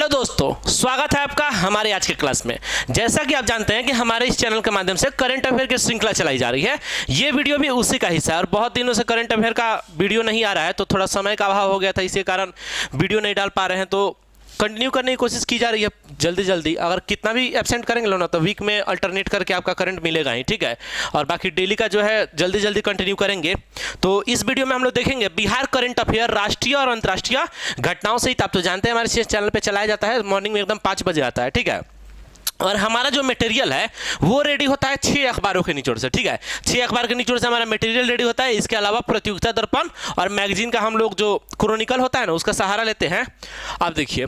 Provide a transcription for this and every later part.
Hello दोस्तों, स्वागत है आपका हमारे आज के क्लास में। जैसा कि आप जानते हैं कि हमारे इस चैनल के माध्यम से करंट अफेयर की श्रृंखला चलाई जा रही है। ये वीडियो भी उसी का हिस्सा है और बहुत दिनों से करंट अफेयर का वीडियो नहीं आ रहा है, तो थोड़ा समय का अभाव हो गया था, इसी कारण वीडियो नहीं डाल पा रहे हैं। तो कंटिन्यू करने की कोशिश की जा रही है जल्दी जल्दी। अगर कितना भी एब्सेंट करेंगे लोग ना तो वीक में अल्टरनेट करके आपका करंट मिलेगा ही, ठीक है। और बाकी डेली का जो है जल्दी जल्दी कंटिन्यू करेंगे। तो इस वीडियो में हम लोग देखेंगे बिहार करंट अफेयर, राष्ट्रीय और अंतर्राष्ट्रीय घटनाओं सहित। आप तो जानते हैं हमारे चैनल पे चलाया जाता है, मॉर्निंग में एकदम 5 बजे आता है, ठीक है। और हमारा जो मटेरियल है वो रेडी होता है 6 अखबारों के निचोड़ से, ठीक है। 6 अखबार के निचोड़ से हमारा मटेरियल रेडी होता है। इसके अलावा प्रतियोगिता दर्पण और मैगजीन का हम लोग जो क्रोनिकल होता है ना उसका सहारा लेते हैं। अब देखिए,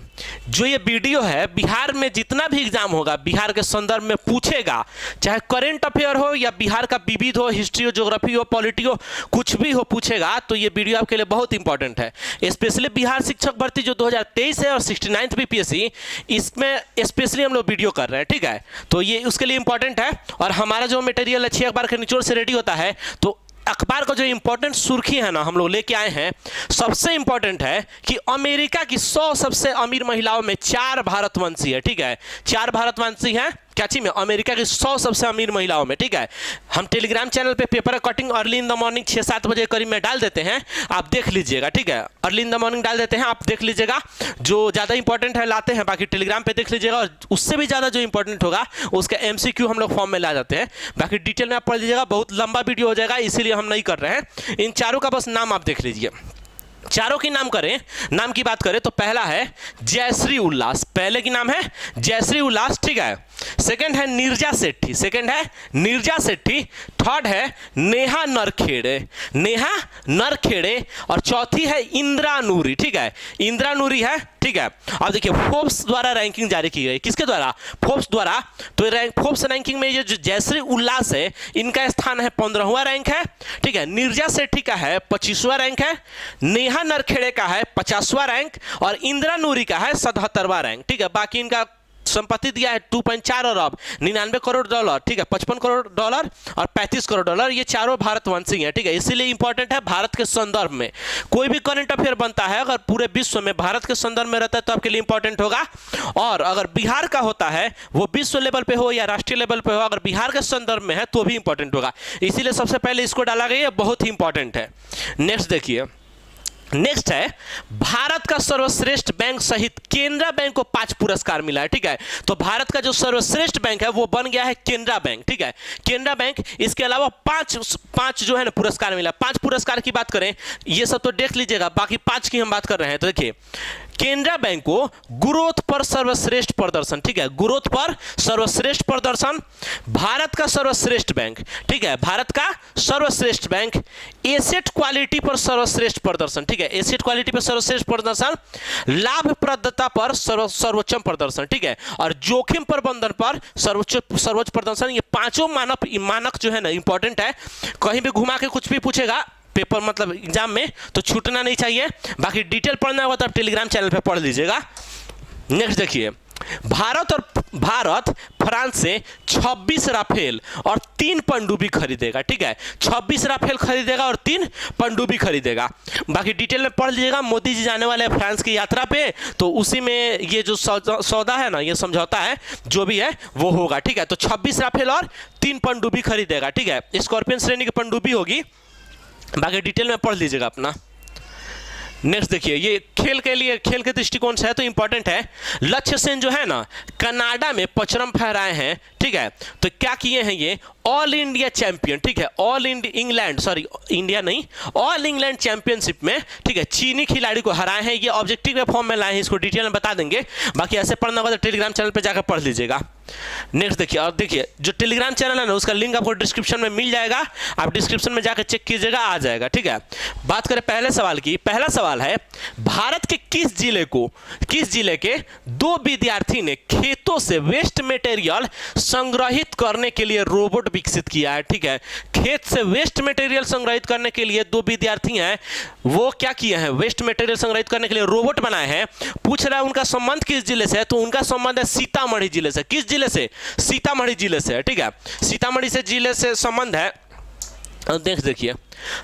जो ये वीडियो है, बिहार में जितना भी एग्जाम होगा बिहार के संदर्भ में पूछेगा, चाहे करंट अफेयर हो या बिहार का विविध हो, हिस्ट्री हो, ज्योग्राफी हो, पॉलिटी हो, कुछ भी हो पूछेगा, तो ये वीडियो आपके लिए बहुत इंपॉर्टेंट है। स्पेशली बिहार शिक्षक भर्ती जो 2023 है और 69th बीपीएससी, इसमें स्पेशली हम लोग वीडियो कर रहे हैं, ठीक है। तो ये उसके लिए इंपॉर्टेंट है। और हमारा जो मटेरियल है 6 अखबार के निचोड़ से रेडी होता है। तो अखबार का जो इंपॉर्टेंट सुर्खी है ना हम लोग लेके आए हैं, सबसे इंपॉर्टेंट है कि अमेरिका की 100 सबसे अमीर महिलाओं में 4 भारतवंशी है, ठीक है। 4 भारतवंशी हैं क्या में अमेरिका की 100 सबसे अमीर महिलाओं में, ठीक है। हम टेलीग्राम चैनल पे paper cutting early in the morning 6-7 बजे करीब में डाल देते हैं, आप देख लीजिएगा, ठीक है। अर्ली इन द मॉर्निंग डाल देते हैं, आप देख लीजिएगा। जो ज़्यादा इंपॉर्टेंट है लाते हैं, बाकी टेलीग्राम पे देख लीजिएगा। और उससे भी ज़्यादा जो इंपॉर्टेंट होगा उसका MCQ हम लोग फॉर्म में ला जाते हैं। बाकी डिटेल में आप पढ़ लीजिएगा, बहुत लंबा वीडियो हो जाएगा, इसीलिए हम नहीं कर रहे हैं। इन चारों का बस नाम आप देख लीजिए। चारों की नाम की बात करें तो पहला है जयश्री उल्लास, पहले की नाम है जयश्री उल्लास, ठीक है। सेकंड है नीरजा सेठी, थर्ड है नेहा नरखेड़े और चौथी है इंदिरा नूरी, ठीक है। इंदिरा नूरी है, ठीक है। अब देखिए, फोर्ब्स द्वारा रैंकिंग जारी की गई, किसके द्वारा? फोर्ब्स द्वारा। तो फोर्ब्स रैंकिंग में ये जो जयश्री उल्लास है, इनका स्थान है 15वां रैंक है, ठीक है। नीरजा सेठी का है 25वां रैंक है, नेहा नरखेड़े का है 50वां रैंक और इंदिरा नूरी का है 77वां रैंक, ठीक है। बाकी इनका संपत्ति दिया है 2.4 अरब, 99 करोड़ डॉलर, ठीक है, 55 करोड़ डॉलर और 35 करोड़ डॉलर। ये चारों भारतवंशी हैं, ठीक है। इसीलिए इंपॉर्टेंट है भारत के संदर्भ में। कोई भी करंट अफेयर बनता है अगर पूरे विश्व में भारत के संदर्भ में रहता है तो आपके लिए इंपॉर्टेंट होगा। और अगर बिहार का होता है, वो विश्व लेवल पे हो या राष्ट्रीय लेवल पे हो, अगर बिहार के संदर्भ में है तो भी इंपॉर्टेंट होगा। इसीलिए सबसे पहले इसको डाला गया, बहुत ही इंपॉर्टेंट है। नेक्स्ट देखिए, नेक्स्ट है भारत का सर्वश्रेष्ठ बैंक सहित केनरा बैंक को 5 पुरस्कार मिला है, ठीक है। तो भारत का जो सर्वश्रेष्ठ बैंक है वो बन गया है केनरा बैंक, ठीक है, केनरा बैंक। इसके अलावा 5 जो है ना पुरस्कार मिला। 5 पुरस्कार की बात करें, ये सब तो देख लीजिएगा, बाकी 5 की हम बात कर रहे हैं। तो देखिए, केनरा बैंक को ग्रोथ पर सर्वश्रेष्ठ प्रदर्शन, ठीक है, ग्रोथ पर सर्वश्रेष्ठ प्रदर्शन। भारत का सर्वश्रेष्ठ बैंक, ठीक है, भारत का सर्वश्रेष्ठ बैंक। एसेट क्वालिटी पर सर्वश्रेष्ठ प्रदर्शन, ठीक है, एसेट क्वालिटी पर सर्वश्रेष्ठ प्रदर्शन। लाभप्रदता पर सर्वोच्च प्रदर्शन, ठीक है, और जोखिम प्रबंधन पर सर्वोच्च प्रदर्शन। ये 5 मानक जो है ना इंपॉर्टेंट है। कहीं भी घुमा के कुछ भी पूछेगा पेपर मतलब एग्जाम में तो छूटना नहीं चाहिए। बाकी डिटेल पढ़ना होगा तो आप टेलीग्राम चैनल पे पढ़ लीजिएगा। नेक्स्ट देखिए, भारत फ्रांस से 26 राफेल और 3 पनडुब्बी खरीदेगा, ठीक है। 26 राफेल खरीदेगा और 3 पनडुब्बी खरीदेगा। बाकी डिटेल में पढ़ लीजिएगा। मोदी जी जाने वाले हैं फ्रांस की यात्रा पे, तो उसी में ये जो सौदा है ना, ये समझौता है जो भी है वो होगा, ठीक है। तो 26 राफेल और 3 पनडुब्बी खरीदेगा, ठीक है। स्कॉर्पियन श्रेणी की पनडुब्बी होगी। बाकी डिटेल में पढ़ लीजिएगा अपना। नेक्स्ट देखिए, ये खेल के दृष्टिकोण से है तो इंपॉर्टेंट है। लक्ष्य सेन जो है ना कनाडा में पचरम फहराए हैं, ठीक है। तो क्या किए हैं ये? ऑल इंडिया चैंपियन, ठीक है, ऑल इंग्लैंड चैंपियनशिप में, ठीक है, चीनी खिलाड़ी को हराए हैं। ये ऑब्जेक्टिव के फॉर्म में लाए हैं, इसको डिटेल में बता देंगे। बाकी ऐसे पढ़ना होगा तो टेलीग्राम चैनल पे जाकर पढ़ लीजिएगा। नेक्स्ट देखिए, और देखिए जो टेलीग्राम चैनल है ना उसका लिंक आपको डिस्क्रिप्शन में मिल जाएगा, आप डिस्क्रिप्शन में जाकर चेक कीजिएगा, आ जाएगा, ठीक है। बात करें पहले सवाल की। पहला सवाल है, भारत के किस जिले के 2 विद्यार्थी ने खेतों से वेस्ट मटेरियल संग्रहित करने के लिए रोबोट विकसित किया है, ठीक है। खेत से वेस्ट मटेरियल संग्रहित करने के लिए 2 विद्यार्थी हैं, वो क्या किए हैं? वेस्ट मटेरियल संग्रहित करने के लिए रोबोट बनाए हैं। पूछ रहा है उनका संबंध किस जिले से है, तो उनका संबंध है सीतामढ़ी जिले से। किस जिले से? सीतामढ़ी जिले से, ठीक है। सीतामढ़ी से जिले से संबंध है। देखिए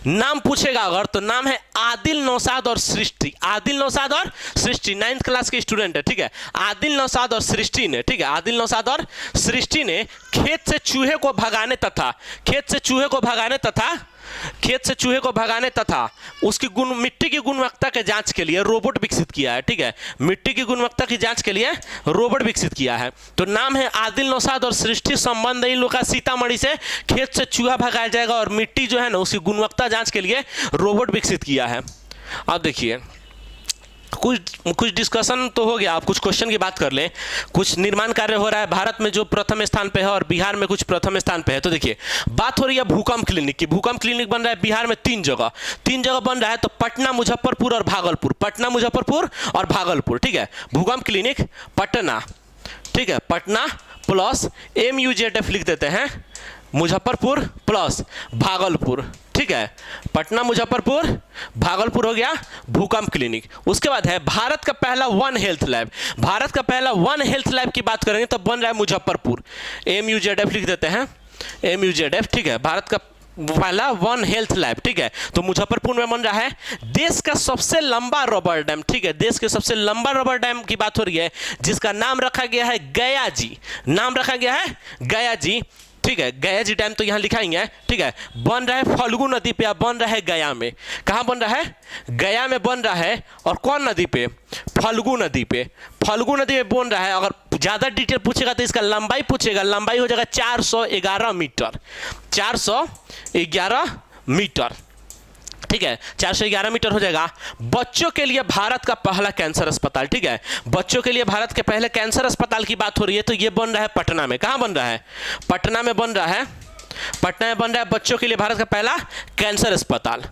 नाम पूछेगा अगर तो नाम है आदिल नौशाद और सृष्टि। आदिल नौशाद और सृष्टि 9th क्लास के स्टूडेंट है, ठीक है। आदिल नौशाद और सृष्टि ने, ठीक है, आदिल नौशाद और सृष्टि ने खेत से चूहे को भगाने तथा उसकी मिट्टी की गुणवत्ता के जांच के लिए रोबोट विकसित किया है, ठीक है। मिट्टी की गुणवत्ता की जांच के लिए रोबोट विकसित किया है। तो नाम है आदिल नौशाद और सृष्टि, संबंध इन लोग का सीतामढ़ी से खेत से चूहा भगाया जाएगा और मिट्टी जो है ना उसकी गुणवत्ता जांच के लिए रोबोट विकसित किया है। अब देखिए कुछ डिस्कशन तो हो गया, आप कुछ क्वेश्चन की बात कर लें। कुछ निर्माण कार्य हो रहा है भारत में जो प्रथम स्थान पे है और बिहार में कुछ प्रथम स्थान पे है। तो देखिए बात हो रही है भूकंप क्लिनिक की। भूकंप क्लिनिक बन रहा है बिहार में 3 जगह बन रहा है, तो पटना, मुजफ्फरपुर और भागलपुर। पटना, मुजफ्फरपुर और भागलपुर, ठीक है। भूकंप क्लिनिक पटना, ठीक है, पटना प्लस MUZF लिख देते हैं, मुजफ्फरपुर प्लस भागलपुर, ठीक है। पटना, मुजफ्फरपुर, भागलपुर हो गया भूकंप क्लिनिक। उसके बाद है भारत का पहला वन हेल्थ लैब। भारत का पहला वन हेल्थ लैब की बात करेंगे तो बन रहा है मुजफ्फरपुर, MUZF लिख देते हैं, MUZF, ठीक है। भारत का पहला वन हेल्थ लैब, ठीक है, तो मुजफ्फरपुर में बन रहा है। देश का सबसे लंबा रबर डैम, ठीक है, देश के सबसे लंबा रबर डैम की बात हो रही है, जिसका नाम रखा गया है गया जी। नाम रखा गया है गया जी, ठीक है। गया जी डैम तो यहाँ लिखाएंगे, ठीक है। बन रहा है फल्गु नदी पे, बन रहा है गया में। कहाँ बन रहा है? गया में बन रहा है। और कौन नदी पे? फल्गु नदी पे। फल्गु नदी में बन रहा है। अगर ज़्यादा डिटेल पूछेगा तो इसका लंबाई पूछेगा, लंबाई हो जाएगा 411 मीटर, 411 मीटर, ठीक है, 411 मीटर हो जाएगा। बच्चों के लिए भारत का पहला कैंसर अस्पताल, ठीक है, बच्चों के लिए भारत के पहले कैंसर अस्पताल की बात हो रही है, तो ये बन रहा है पटना में। कहाँ बन रहा है? पटना में बन रहा है। पटना में बन रहा है बच्चों के लिए भारत का पहला कैंसर अस्पताल।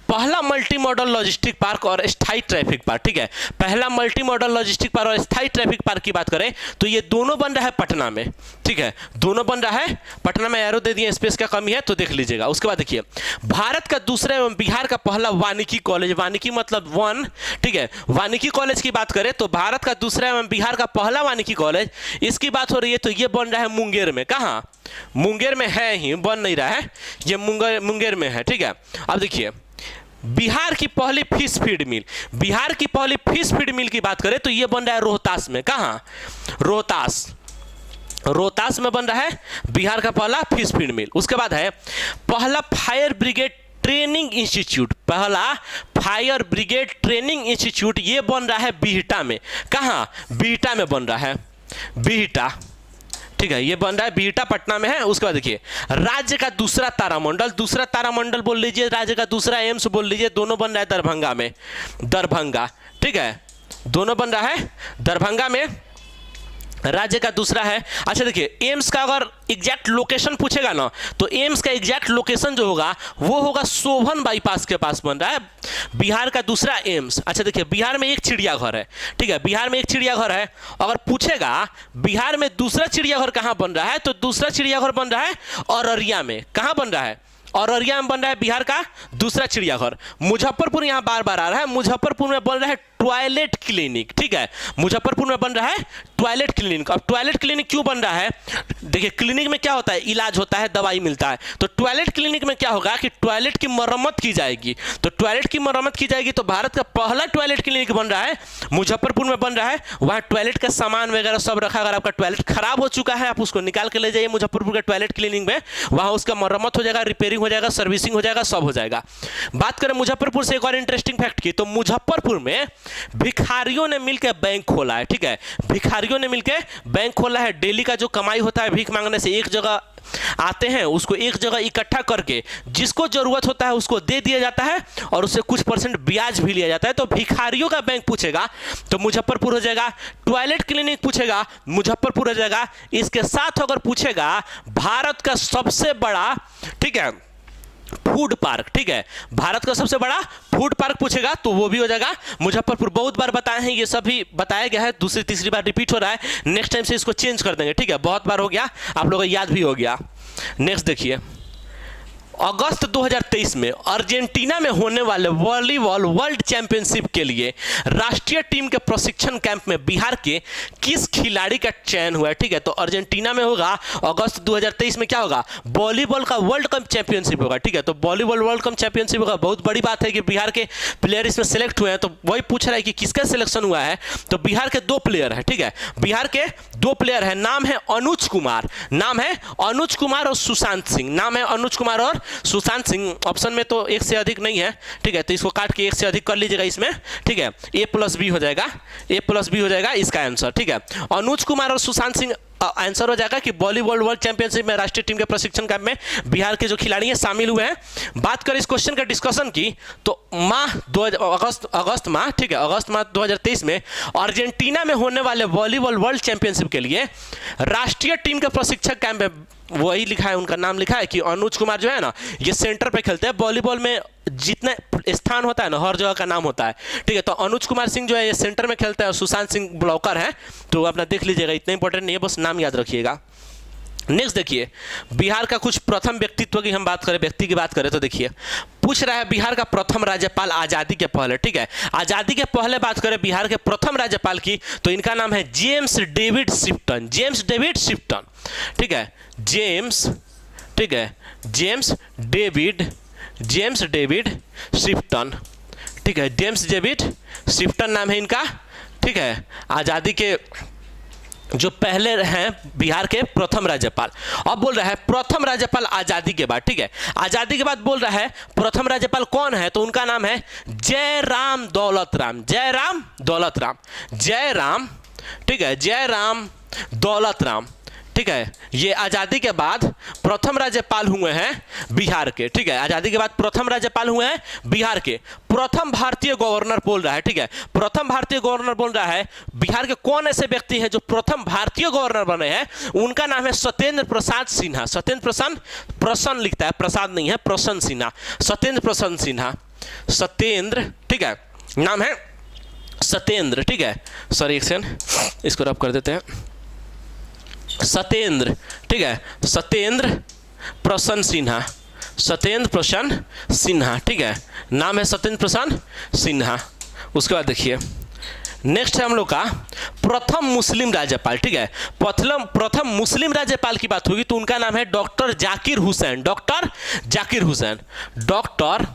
पहला मल्टी मॉडल लॉजिस्टिक पार्क और स्थायी ट्रैफिक पार्क, ठीक है, पहला मल्टी मॉडल लॉजिस्टिक पार्क और स्थायी ट्रैफिक पार्क की बात करें तो ये दोनों बन रहा है पटना में, ठीक है, दोनों बन रहा है पटना में। एरो दे दिए, स्पेस का कमी है तो देख लीजिएगा। उसके बाद देखिए भारत का दूसरा एवं बिहार का पहला वानिकी कॉलेज, वानिकी मतलब वन, ठीक है, वानिकी कॉलेज की बात करें तो भारत का दूसरा एवं बिहार का पहला वानिकी कॉलेज, इसकी बात हो रही है तो ये बन रहा है मुंगेर में। कहाँ? मुंगेर में है ही, बन नहीं रहा है, ये मुंगेर में है, ठीक है। अब देखिए बिहार की पहली फिश फीड मिल, बिहार की पहली फिश फीड मिल की बात करें तो ये बन रहा है रोहतास में। कहाँ? रोहतास, रोहतास में बन रहा है बिहार का पहला फिश फीड मिल। उसके बाद है पहला फायर ब्रिगेड ट्रेनिंग इंस्टीट्यूट, पहला फायर ब्रिगेड ट्रेनिंग इंस्टीट्यूट, ये बन रहा है बिहटा में। कहाँ? बिहटा में बन रहा है, बिहटा, ठीक है, ये बन रहा है बिहटा, पटना में है। उसके बाद देखिए राज्य का दूसरा तारामंडल, दूसरा तारामंडल बोल लीजिए, राज्य का दूसरा एम्स बोल लीजिए, दोनों बन रहा है दरभंगा में, दरभंगा, ठीक है, दोनों बन रहा है दरभंगा में, राज्य का दूसरा है। अच्छा देखिए एम्स का अगर एग्जैक्ट लोकेशन पूछेगा ना तो एम्स का एग्जैक्ट लोकेशन जो होगा वो होगा शोभन बाईपास के पास बन रहा है बिहार का दूसरा एम्स। अच्छा देखिए बिहार में एक चिड़ियाघर है, ठीक है, बिहार में एक चिड़ियाघर है। अगर पूछेगा बिहार में दूसरा चिड़ियाघर कहाँ बन रहा है तो दूसरा चिड़ियाघर बन रहा है अररिया में। कहाँ बन रहा है? अररिया में बन रहा है बिहार का दूसरा चिड़ियाघर। मुजफ्फरपुर यहाँ बार बार आ रहा है, मुजफ्फरपुर में बन रहा है टॉयलेट क्लिनिक, ठीक है, मुजफ्फरपुर में बन रहा है टॉयलेट क्लिनिक। अब टॉयलेट क्लिनिक क्यों बन रहा है? देखिए क्लिनिक में क्या होता है? इलाज होता है, दवाई मिलता है। तो टॉयलेट क्लिनिक में क्या होगा कि टॉयलेट की मरम्मत की जाएगी। तो टॉयलेट की मरम्मत की जाएगी तो भारत का पहला टॉयलेट क्लिनिक बन रहा है मुजफ्फरपुर में बन रहा है। वहाँ टॉयलेट का सामान वगैरह सब रखा, अगर आपका टॉयलेट खराब हो चुका है आप उसको निकाल के ले जाइए मुजफ्फरपुर के टॉयलेट क्लिनिक में, वहाँ उसका मरम्मत हो जाएगा, रिपेयरिंग हो जाएगा, सर्विसिंग हो जाएगा, सब हो जाएगा। बात करें मुजफ्फरपुर से एक और इंटरेस्टिंग फैक्ट की तो मुजफ्फरपुर में भिखारियों ने मिलकर बैंक खोला है, ठीक है, भिखारियों ने मिलकर बैंक खोला है। डेली का जो कमाई होता है भीख मांगने से, एक जगह आते हैं उसको एक जगह इकट्ठा करके जिसको जरूरत होता है उसको दे दिया जाता है और उससे कुछ % ब्याज भी लिया जाता है। तो भिखारियों का बैंक पूछेगा तो मुजफ्फरपुर हो जाएगा। टॉयलेट क्लिनिक पूछेगा मुजफ्फरपुर हो जाएगा। इसके साथ अगर पूछेगा भारत का सबसे बड़ा, ठीक है, फूड पार्क, ठीक है, भारत का सबसे बड़ा फूड पार्क पूछेगा तो वो भी हो जाएगा मुजफ्फरपुर। बहुत बार बताए हैं, ये सभी बताया गया है, दूसरी तीसरी बार रिपीट हो रहा है, नेक्स्ट टाइम से इसको चेंज कर देंगे, ठीक है, बहुत बार हो गया, आप लोगों को याद भी हो गया। नेक्स्ट देखिए अगस्त 2023 में अर्जेंटीना में होने वाले वॉलीबॉल वर्ल्ड चैंपियनशिप के लिए राष्ट्रीय टीम के प्रशिक्षण कैंप में बिहार के किस खिलाड़ी का चयन हुआ है? ठीक है, तो अर्जेंटीना में होगा अगस्त 2023 में, क्या होगा? वॉलीबॉल का वर्ल्ड कप चैंपियनशिप होगा। ठीक है, तो वॉलीबॉल वर्ल्ड कप चैंपियनशिप होगा। बहुत बड़ी बात है कि बिहार के प्लेयर इसमें सेलेक्ट हुए हैं। तो वही पूछ रहा है कि किसका सिलेक्शन हुआ है, तो बिहार के 2 प्लेयर है। ठीक है, बिहार के 2 प्लेयर है, नाम है अनुज कुमार, नाम है अनुज कुमार और सुशांत सिंह, नाम है अनुज कुमार और सुशांत सिंह। ऑप्शन में तो 1 से अधिक नहीं है। ठीक है, तो इसको काट के 1 से अधिक कर लीजिएगा इसमें। ठीक है, A+B हो जाएगा, A+B हो जाएगा इसका आंसर। ठीक है, अनुज कुमार और सुशांत सिंह आंसर हो जाएगा कि वॉलीबॉल वर्ल्ड चैंपियनशिप में राष्ट्रीय टीम के प्रशिक्षण कैंप में बिहार के जो खिलाड़ी हैं शामिल हुए हैं। बात करें इस क्वेश्चन का डिस्कशन की, तो अगस्त माह, ठीक है, अगस्त माह 2023 में अर्जेंटीना में होने वाले वॉलीबॉल वर्ल्ड चैंपियनशिप के लिए राष्ट्रीय टीम के प्रशिक्षक कैंप में, वही लिखा है, उनका नाम लिखा है कि अनुज कुमार जो है ना, ये सेंटर पे खेलते हैं। वॉलीबॉल में जितने स्थान होता है ना, हर जगह का नाम होता है। ठीक है, तो अनुज कुमार सिंह जो है ये सेंटर में खेलता है और सुशांत सिंह ब्लॉकर है। तो अपना देख लीजिएगा, इतना इंपॉर्टेंट नहीं है, बस नाम याद रखिएगा। नेक्स्ट देखिए, बिहार का कुछ प्रथम व्यक्तित्व की हम बात करें, व्यक्ति की बात करें तो देखिए पूछ रहा है बिहार का प्रथम राज्यपाल आज़ादी के पहले। ठीक है, आज़ादी के पहले बात करें बिहार के प्रथम राज्यपाल की, तो इनका नाम है जेम्स डेविड शिफ्टन, जेम्स डेविड शिफ्टन। ठीक है, जेम्स, ठीक है, जेम्स डेविड शिफ्टन। ठीक है, जेम्स डेविड शिफ्टन नाम है इनका। ठीक है, आज़ादी के जो पहले हैं बिहार के प्रथम राज्यपाल। अब बोल रहा है प्रथम राज्यपाल आज़ादी के बाद। ठीक है, आज़ादी के बाद बोल रहा है प्रथम राज्यपाल कौन है, तो उनका नाम है जयराम दौलत राम, जयराम दौलत राम, जयराम। ठीक है, जयराम दौलत राम। ठीक है, ये आज़ादी के बाद प्रथम राज्यपाल हुए हैं बिहार के। ठीक है, आज़ादी के बाद प्रथम राज्यपाल हुए हैं बिहार के। प्रथम भारतीय गवर्नर बोल रहा है। ठीक है, प्रथम भारतीय गवर्नर बोल रहा है बिहार के कौन ऐसे व्यक्ति हैं जो प्रथम भारतीय गवर्नर बने हैं, उनका नाम है सत्येंद्र प्रसाद सिन्हा। सत्येंद्र प्रसन्न लिखता है, प्रसाद नहीं है, प्रसन्न सिन्हा, सत्येंद्र प्रसन्न सिन्हा, सत्येंद्र। ठीक है, नाम है सत्येंद्र। ठीक है, सॉरी एक सेकंड, इसको रब कर देते हैं, सत्येंद्र। ठीक है, सत्येंद्र प्रसन्न सिन्हा, सत्येंद्र प्रसन्न सिन्हा। ठीक है, नाम है सत्येंद्र प्रसन्न सिन्हा। उसके बाद देखिए नेक्स्ट है हम लोग का प्रथम मुस्लिम राज्यपाल। ठीक है, प्रथम मुस्लिम राज्यपाल की बात होगी तो उनका नाम है doctor Zakir Hussain, doctor Zakir Hussain, doctor.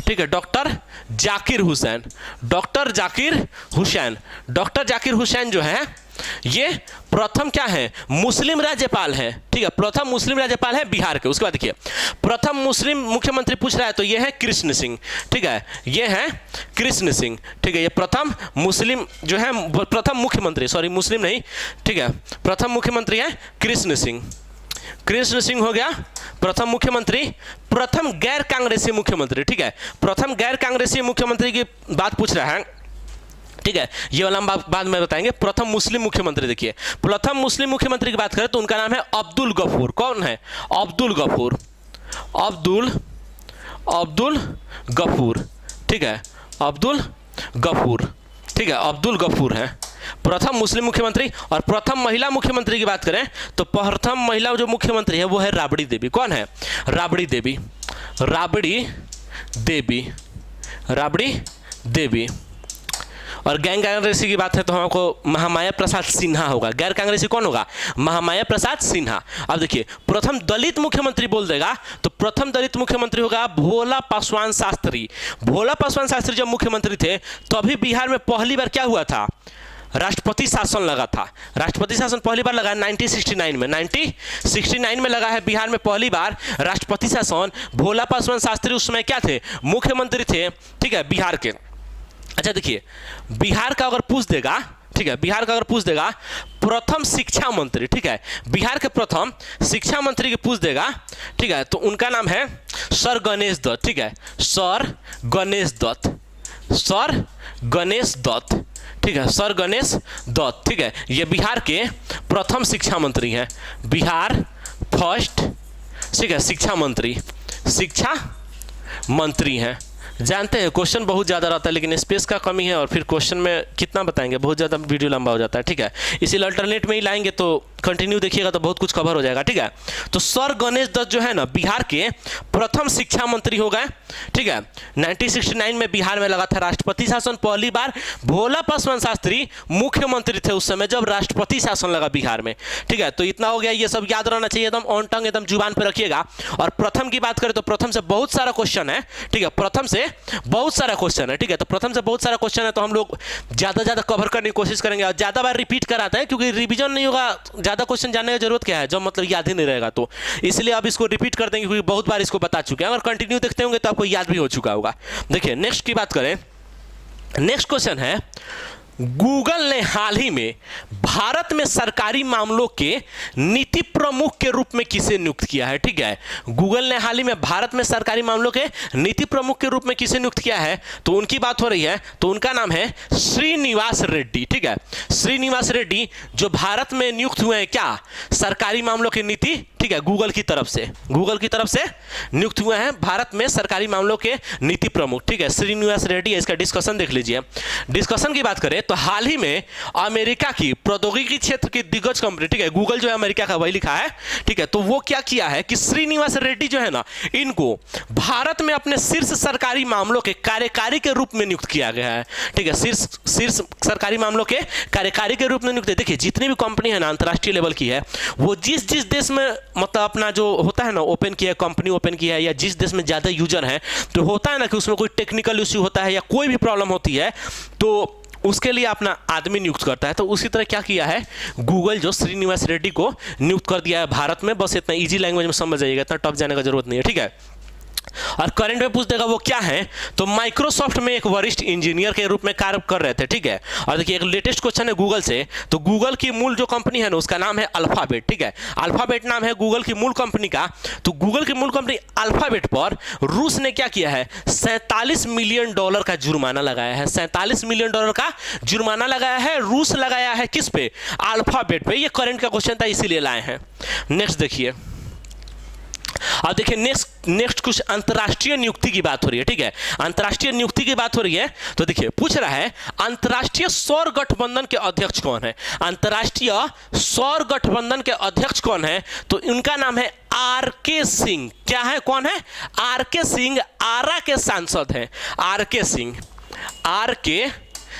ठीक है, doctor Zakir Hussain, doctor Zakir Hussain, doctor Zakir Hussain जो है ये प्रथम क्या है, मुस्लिम राज्यपाल है। ठीक है, प्रथम मुस्लिम राज्यपाल है बिहार के। उसके बाद देखिए प्रथम मुस्लिम मुख्यमंत्री पूछ रहा है तो ये है कृष्ण सिंह। ठीक है, ये है कृष्ण सिंह। ठीक है, ये प्रथम मुस्लिम जो है, प्रथम मुख्यमंत्री, सॉरी मुस्लिम नहीं, ठीक है, प्रथम मुख्यमंत्री है कृष्ण सिंह। कृष्ण सिंह हो गया प्रथम मुख्यमंत्री। प्रथम गैर कांग्रेसी मुख्यमंत्री। ठीक है, प्रथम गैर कांग्रेसी मुख्यमंत्री की बात पूछ रहा है। ठीक है, ये वाला हम बाद में बताएंगे। प्रथम मुस्लिम मुख्यमंत्री देखिए, प्रथम मुस्लिम मुख्यमंत्री की बात करें तो उनका नाम है अब्दुल गफूर। कौन है? अब्दुल गफूर, अब्दुल गफूर। ठीक है, अब्दुल गफूर। ठीक है, अब्दुल गफूर है प्रथम मुस्लिम मुख्यमंत्री। और प्रथम महिला मुख्यमंत्री की बात करें तो प्रथम महिला जो मुख्यमंत्री है वो है राबड़ी देवी। कौन है? राबड़ी देवी, राबड़ी देवी, राबड़ी देवी। और गैर कांग्रेसी की बात है तो हमको महामाया प्रसाद सिन्हा होगा। गैर कांग्रेसी कौन होगा? महामाया प्रसाद सिन्हा। अब देखिए प्रथम दलित मुख्यमंत्री बोल देगा तो प्रथम दलित मुख्यमंत्री होगा भोला पासवान शास्त्री। भोला पासवान शास्त्री जब मुख्यमंत्री थे तो अभी बिहार में पहली बार क्या हुआ था? राष्ट्रपति शासन लगा था। राष्ट्रपति शासन पहली बार लगा 1969 में, 1969 में लगा है बिहार में पहली बार राष्ट्रपति शासन। भोला पासवान शास्त्री उस समय क्या थे? मुख्यमंत्री थे। ठीक है, बिहार के। अच्छा देखिए बिहार का अगर पूछ देगा, ठीक है, बिहार का अगर पूछ देगा प्रथम शिक्षा मंत्री, ठीक है, बिहार के प्रथम शिक्षा मंत्री के पूछ देगा, ठीक है, तो उनका नाम है सर गणेश दत्त। ठीक है, सर गणेश दत्त, सर गणेश दत्त। ठीक है, सर गणेश दत्त। ठीक है, ये बिहार के प्रथम शिक्षा मंत्री हैं। बिहार फर्स्ट, ठीक है, शिक्षा मंत्री, शिक्षा मंत्री हैं। जानते हैं क्वेश्चन बहुत ज़्यादा रहता है लेकिन स्पेस का कमी है और फिर क्वेश्चन में कितना बताएंगे, बहुत ज़्यादा वीडियो लंबा हो जाता है। ठीक है, इसीलिए अल्टरनेट में ही लाएंगे तो कंटिन्यू देखिएगा तो बहुत कुछ कवर हो जाएगा, ठीक है। तो सर गणेश दत्त जो है ना बिहार के प्रथम शिक्षा मंत्री हो गए, ठीक है। 1969 में बिहार में लगा था राष्ट्रपति शासन पहली बार। भोला पासवान शास्त्री मुख्यमंत्री थे उस समय जब राष्ट्रपति शासन लगा बिहार में, ठीक है। तो इतना हो गया, ये सब याद रहना चाहिए, एकदम ऑन टंग, एकदम जुबान पर रखिएगा। और प्रथम की बात करें तो प्रथम से बहुत सारा क्वेश्चन है, ठीक है। प्रथम से बहुत सारा क्वेश्चन है, ठीक है। तो प्रथम से बहुत सारा क्वेश्चन है, तो हम लोग ज्यादा कवर करने की कोशिश करेंगे और ज्यादा बार रिपीट कराते हैं क्योंकि रिवीजन नहीं होगा, ज्यादा क्वेश्चन जानने की जरूरत क्या है जब मतलब याद ही नहीं रहेगा। तो इसलिए अब इसको रिपीट कर देंगे क्योंकि बहुत बार इसको बता चुके हैं। अगर कंटिन्यू देखते होंगे तो आपको याद भी हो चुका होगा। देखिए नेक्स्ट की बात करें, नेक्स्ट क्वेश्चन है, गूगल ने हाल ही में भारत में सरकारी मामलों के नीति प्रमुख के रूप में किसे नियुक्त किया है, ठीक है। गूगल ने हाल ही में भारत में सरकारी मामलों के नीति प्रमुख के रूप में किसे नियुक्त किया है, तो उनकी बात हो रही है, तो उनका नाम है श्रीनिवास रेड्डी, ठीक है। श्रीनिवास रेड्डी जो भारत में नियुक्त हुए हैं क्या, सरकारी मामलों की नीति, ठीक है, गूगल की तरफ से नियुक्त हुए हैं भारत में सरकारी मामलों के नीति प्रमुख, ठीक है। श्रीनिवास रेड्डी, इसका डिस्कशन देख लीजिए। डिस्कशन की बात करें तो हाल ही में अमेरिका की प्रौद्योगिकी क्षेत्र की दिग्गज कंपनी, ठीक है, गूगल जो है अमेरिका का, वही लिखा है, ठीक है। तो वो क्या किया है कि श्रीनिवास रेड्डी जो है ना, इनको भारत में अपने शीर्ष सरकारी मामलों के कार्यकारी के रूप में नियुक्त किया गया है, ठीक है। शीर्ष सरकारी मामलों के कार्यकारी के रूप में नियुक्त है। देखिए जितनी भी कंपनी है ना अंतर्राष्ट्रीय लेवल की है, वो जिस देश में मतलब अपना जो होता है ना ओपन किया है, कंपनी ओपन किया है, या जिस देश में ज्यादा यूजर है, तो होता है ना कि उसमें कोई टेक्निकल इश्यू होता है या कोई भी प्रॉब्लम होती है, तो उसके लिए अपना आदमी नियुक्त करता है। तो उसी तरह क्या किया है गूगल, जो श्रीनिवास रेड्डी को नियुक्त कर दिया है भारत में। बस इतना इजी लैंग्वेज में समझ जाइएगा, इतना टफ जाने का जरूरत नहीं है, ठीक है। और करंट में पूछ देगा वो क्या है, तो माइक्रोसॉफ्ट में एक वरिष्ठ इंजीनियर के रूप में कार्य कर रहे थे, ठीक है। और देखिए एक लेटेस्ट क्वेश्चन है गूगल से, तो गूगल की मूल जो कंपनी है ना उसका नाम है अल्फाबेट, ठीक है। अल्फाबेट नाम है गूगल की मूल कंपनी का। तो गूगल की मूल कंपनी अल्फाबेट पर रूस ने क्या किया है, $47 मिलियन का जुर्माना लगाया है। $47 मिलियन का जुर्माना लगाया है, रूस लगाया है किस पे, अल्फाबेट पे। ये करंट का क्वेश्चन था इसीलिए लाए हैं। नेक्स्ट देखिए, अब देखिए नेक्स्ट कुछ अंतरराष्ट्रीय नियुक्ति की बात हो रही है, ठीक है। अंतरराष्ट्रीय नियुक्ति की बात हो रही है, तो देखिए पूछ रहा है अंतरराष्ट्रीय सौर गठबंधन के अध्यक्ष कौन है। अंतरराष्ट्रीय सौर गठबंधन के अध्यक्ष कौन है, तो उनका नाम है आर.के. सिंह। क्या है, कौन है, आर.के. सिंह, आरा के सांसद हैं। आर.के.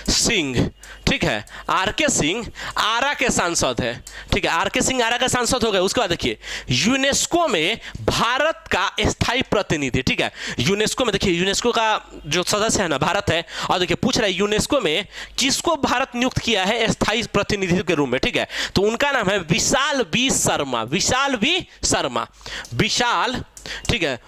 सिंह, ठीक है। आर.के. सिंह आरा के सांसद है, ठीक है। आर.के. सिंह आरा के सांसद हो गए। उसके बाद देखिए यूनेस्को में भारत का स्थायी प्रतिनिधि, ठीक है। यूनेस्को में देखिए यूनेस्को का जो सदस्य है ना भारत है। और देखिए पूछ रहा है यूनेस्को में किसको भारत नियुक्त किया है स्थायी प्रतिनिधि के रूप में, ठीक है। तो उनका नाम है विशाल वी शर्मा, ठीक है,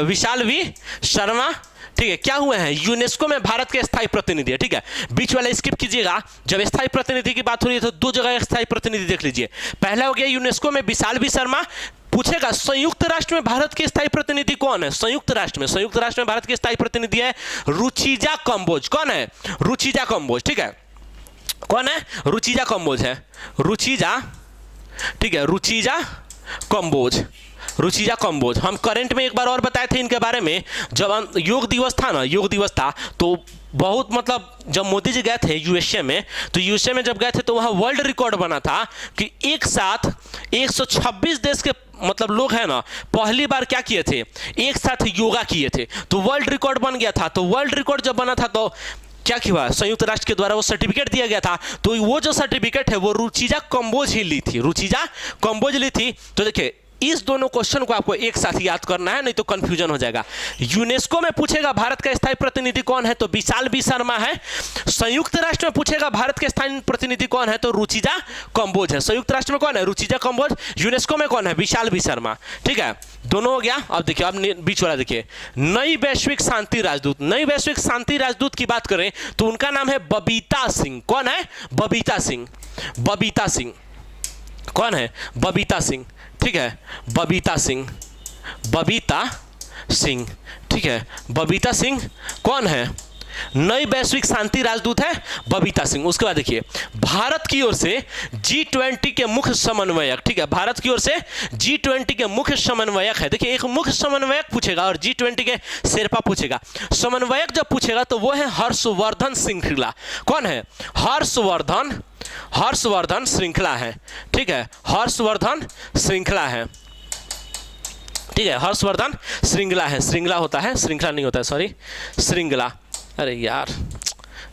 विशाल वी शर्मा, ठीक है। क्या हुए हैं, यूनेस्को में भारत के स्थायी प्रतिनिधि है, ठीक है। बीच वाला स्किप कीजिएगा, जब स्थायी प्रतिनिधि की बात हो रही है तो दो जगह स्थायी प्रतिनिधि देख लीजिए। पहला हो गया यूनेस्को में विशाल वी शर्मा। पूछेगा संयुक्त राष्ट्र में भारत के स्थायी प्रतिनिधि कौन है, संयुक्त राष्ट्र में भारत के स्थायी प्रतिनिधि है रुचिजा कंबोज। कौन है, रुचिजा कंबोज, ठीक है। कौन है, रुचिजा कंबोज है, ठीक है, रुचिजा कंबोज। हम करंट में एक बार और बताए थे इनके बारे में, जब योग दिवस था तो बहुत मतलब जब मोदी जी गए थे यूएसए में, तो यूएसए में जब गए थे तो वहाँ वर्ल्ड रिकॉर्ड बना था कि एक साथ 126 देश के मतलब लोग हैं ना, पहली बार क्या किए थे, एक साथ योगा किए थे, तो वर्ल्ड रिकॉर्ड बन गया था। तो वर्ल्ड रिकॉर्ड जब बना था तो क्या किया, संयुक्त राष्ट्र के द्वारा वो सर्टिफिकेट दिया गया था। तो वो जो सर्टिफिकेट है वो रुचिजा कंबोज ली थी। तो देखिए इस दोनों क्वेश्चन को आपको एक साथ याद करना है, नहीं तो कंफ्यूजन हो जाएगा। यूनेस्को में पूछेगा भारत का स्थायी प्रतिनिधि कौन है, तो विशाल वी शर्मा है। संयुक्त राष्ट्र में पूछेगा भारत के स्थायी प्रतिनिधि कौन है, तो रुचिजा कंबोज है। संयुक्त राष्ट्र में कौन है, रुचिजा कंबोज। यूनेस्को में कौन है, विशाल वी शर्मा, ठीक है। दोनों हो गया। अब देखिए, अब बीच वाला देखिए, नई वैश्विक शांति राजदूत की बात करें तो उनका नाम है बबीता सिंह। कौन है, बबीता सिंह। कौन है, बबीता सिंह, ठीक है। बबीता सिंह, ठीक है। बबीता सिंह कौन है, नई वैश्विक शांति राजदूत है बबीता सिंह। उसके बाद देखिए भारत की ओर से G20 के मुख्य समन्वयक, ठीक है, भारत की ओर से G20 के मुख्य समन्वयक है। देखिए एक मुख्य समन्वयक पूछेगा और G20 के शेरपा पूछेगा। समन्वयक जब पूछेगा तो वो है हर्षवर्धन श्रृंखला। कौन है? हर्षवर्धन श्रृंखला है, ठीक है, हर्षवर्धन श्रृंखला है, ठीक है, हर्षवर्धन श्रृंखला है। श्रृंखला होता है, श्रृंखला नहीं होता है, सॉरी, श्रृंखला। अरे यार,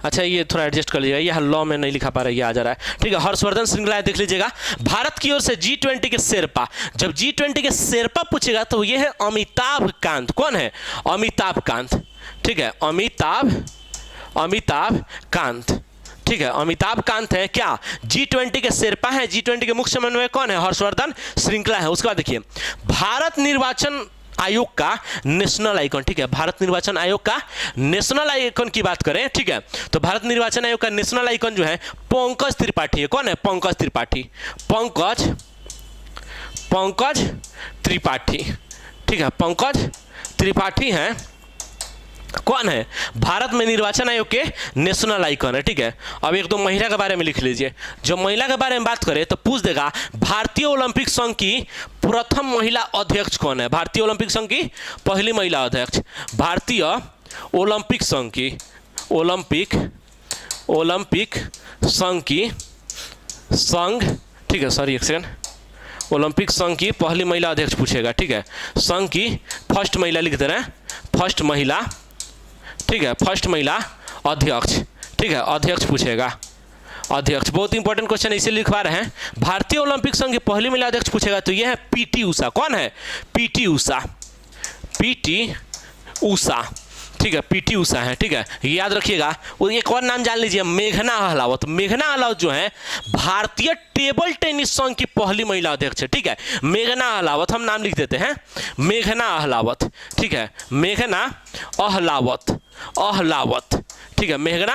अच्छा ये थोड़ा एडजस्ट कर लीजिएगा, यह लॉ में नहीं लिखा पा रहा है, ये आ जा रहा है, ठीक है, हर्षवर्धन श्रृंखला है। देख लीजिएगा भारत की ओर से G20 के शेरपा, जब G20 के शेरपा पूछेगा तो ये है अमिताभ कांत। कौन है? अमिताभ कांत, ठीक है, अमिताभ कांत, ठीक है, अमिताभ कांत है क्या? G20 के शेरपा है। G20 के मुख्य समन्वयक कौन है? हर्षवर्धन श्रृंखला है। उसके बाद देखिए भारत निर्वाचन आयोग का नेशनल आइकन, ठीक है, भारत निर्वाचन आयोग का नेशनल आइकन की बात करें, ठीक है, तो भारत निर्वाचन आयोग का नेशनल आइकन जो है पंकज त्रिपाठी है। कौन है? पंकज त्रिपाठी, पंकज त्रिपाठी, ठीक है, पंकज त्रिपाठी हैं। कौन है? भारत में निर्वाचन आयोग के नेशनल आइकन है, ठीक है। अब एक दो महिला के बारे में लिख लीजिए। जब महिला के बारे में बात करें तो पूछ देगा भारतीय ओलंपिक संघ की प्रथम महिला अध्यक्ष कौन है? भारतीय ओलंपिक संघ की पहली महिला अध्यक्ष, भारतीय ओलंपिक संघ की ओलंपिक संघ की ठीक है, सॉरी एक सेकंड, ओलंपिक संघ की पहली महिला अध्यक्ष पूछेगा, ठीक है, संघ की फर्स्ट महिला लिख दे रहे हैं, फर्स्ट महिला, ठीक है, फर्स्ट महिला अध्यक्ष, ठीक है, अध्यक्ष पूछेगा, अध्यक्ष। बहुत इंपॉर्टेंट क्वेश्चन इसे लिखवा रहे हैं। भारतीय ओलंपिक संघ की पहली महिला अध्यक्ष पूछेगा तो यह है पीटी उषा। कौन है? पीटी उषा, ठीक है, पीटी उषा है, ठीक है, याद रखिएगा। और एक और नाम जान लीजिए, मेघना अहलावत। मेघना अहलावत जो है भारतीय टेबल टेनिस संघ की पहली महिला अध्यक्ष है, ठीक है, मेघना अहलावत, हम नाम लिख देते हैं मेघना अहलावत, ठीक है, मेघना अहलावत, ठीक है, मेघना